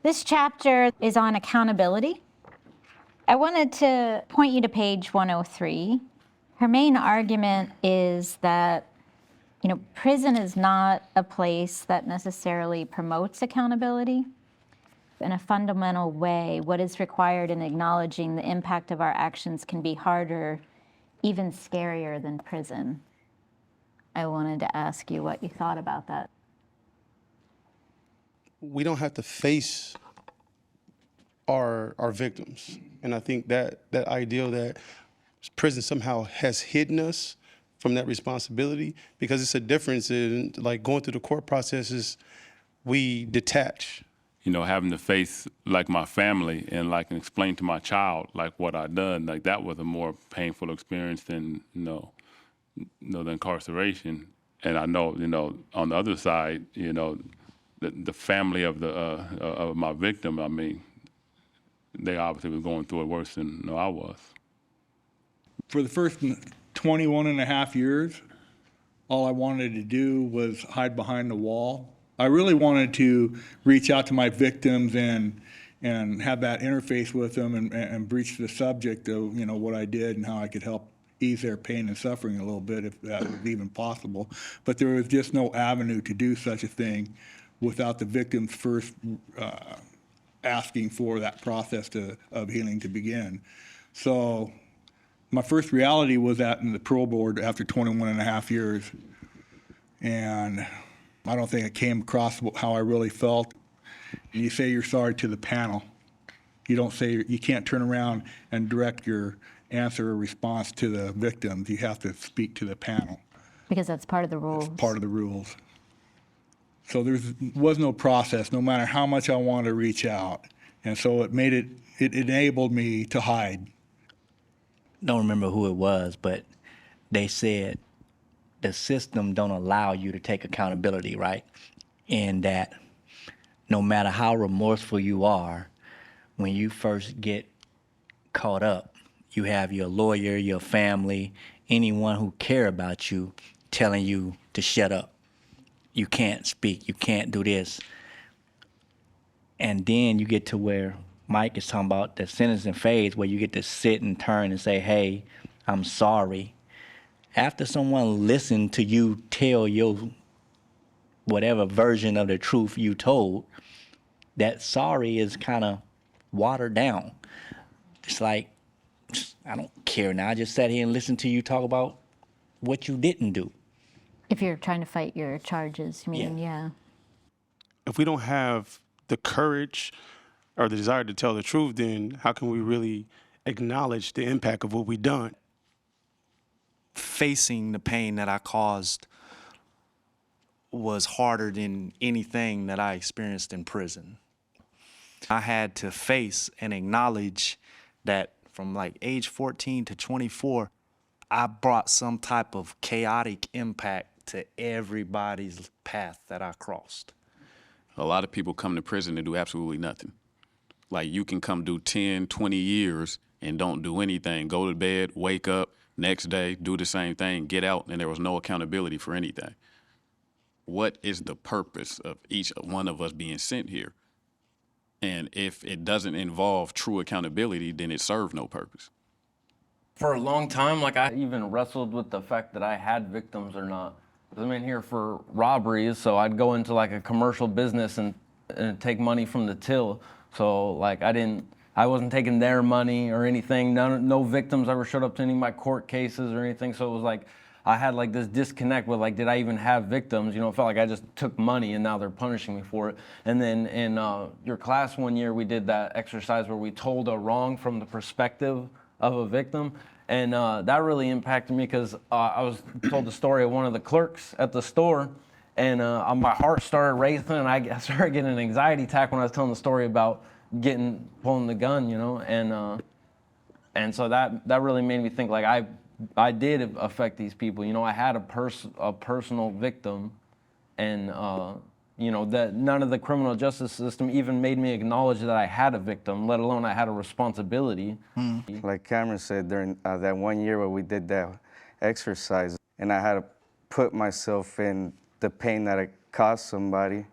This chapter is on accountability. I wanted to point you to page 103. Her main argument is that, prison is not a place that necessarily promotes accountability. In a fundamental way, what is required in acknowledging the impact of our actions can be harder, even scarier than prison. I wanted to ask you what you thought about that. We don't have to face our victims. And I think that idea that prison somehow has hidden us from that responsibility, because it's a difference in like going through the court processes, we detach. Having to face like my family and like explain to my child like what I done, like that was a more painful experience than the incarceration. And I know on the other side, the family of of my victim, I mean, they obviously was going through it worse than I was. For the first 21 and a half years, all I wanted to do was hide behind the wall. I really wanted to reach out to my victims and have that interface with them and breach the subject of what I did and how I could help ease their pain and suffering a little bit, if that was even possible. But there was just no avenue to do such a thing without the victims first asking for that process of healing to begin. So my first reality was in the parole board after 21 and a half years. And I don't think it came across how I really felt. You say you're sorry to the panel. You can't turn around and direct your answer or response to the victims. You have to speak to the panel. Because that's part of the rules. It's part of the rules. So there was no process, no matter how much I wanted to reach out. And so it enabled me to hide. Don't remember who it was, but they said the system don't allow you to take accountability, right? And that no matter how remorseful you are, when you first get caught up, you have your lawyer, your family, anyone who care about you telling you to shut up. You can't speak, you can't do this. And then you get to where Mike is talking about the sentencing phase, where you get to sit and turn and say, hey, I'm sorry. After someone listened to you tell your whatever version of the truth you told, that sorry is kind of watered down. It's like, I don't care now. I just sat here and listened to you talk about what you didn't do. If you're trying to fight your charges, you mean, yeah. If we don't have the courage or the desire to tell the truth, then how can we really acknowledge the impact of what we've done? Facing the pain that I caused was harder than anything that I experienced in prison. I had to face and acknowledge that from like age 14 to 24, I brought some type of chaotic impact to everybody's path that I crossed. A lot of people come to prison to do absolutely nothing. Like you can come do 10, 20 years and don't do anything, go to bed, wake up, next day, do the same thing, get out, and there was no accountability for anything. What is the purpose of each one of us being sent here? And if it doesn't involve true accountability, then it serves no purpose. For a long time, I even wrestled with the fact that I had victims or not. I'm in here for robberies, so I'd go into a commercial business and take money from the till. So I wasn't taking their money or anything. No victims ever showed up to any of my court cases or anything. So it was I had this disconnect with did I even have victims? It felt like I just took money and now they're punishing me for it. And then in your class one year, we did that exercise where we told a wrong from the perspective of a victim. And that really impacted me because I was told the story of one of the clerks at the store, and my heart started racing, and I started getting an anxiety attack when I was telling the story about pulling the gun, and so that really made me think I did affect these people. I had a personal victim, and that none of the criminal justice system even made me acknowledge that I had a victim, let alone I had a responsibility. Like Cameron said, during that 1 year where we did that exercise, and I had to put myself in the pain that it caused somebody,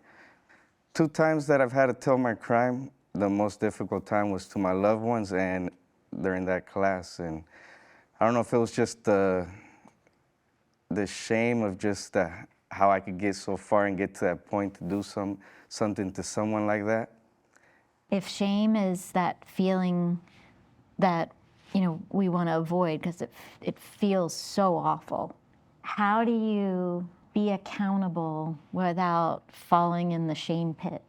2 times that I've had to tell my crime, the most difficult time was to my loved ones and during that class. And I don't know if it was just the shame of just how I could get so far and get to that point to do something to someone like that. If shame is that feeling that, we want to avoid because it feels so awful, how do you be accountable without falling in the shame pit?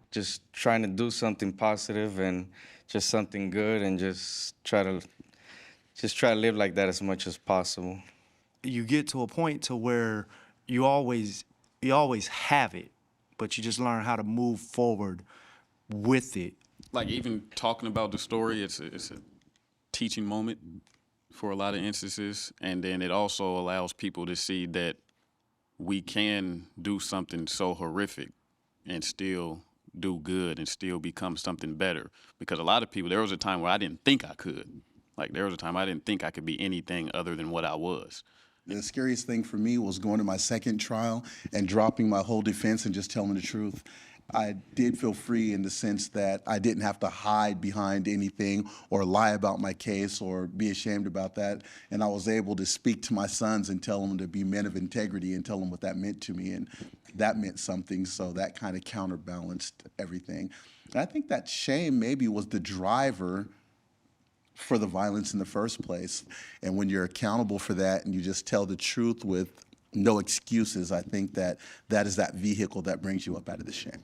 Just trying to do something positive and just something good and just try to live like that as much as possible. You get to a point to where you always have it, but you just learn how to move forward with it. Like even talking about the story, it's a teaching moment for a lot of instances, and then it also allows people to see that we can do something so horrific and still do good and still become something better. Because a lot of people, there was a time where I didn't think I could. Like there was a time I didn't think I could be anything other than what I was. The scariest thing for me was going to my second trial and dropping my whole defense and just telling the truth. I did feel free in the sense that I didn't have to hide behind anything or lie about my case or be ashamed about that. And I was able to speak to my sons and tell them to be men of integrity and tell them what that meant to me. And that meant something, so that kind of counterbalanced everything. And I think that shame maybe was the driver for the violence in the first place. And when you're accountable for that and you just tell the truth with no excuses, I think that is that vehicle that brings you up out of the shame.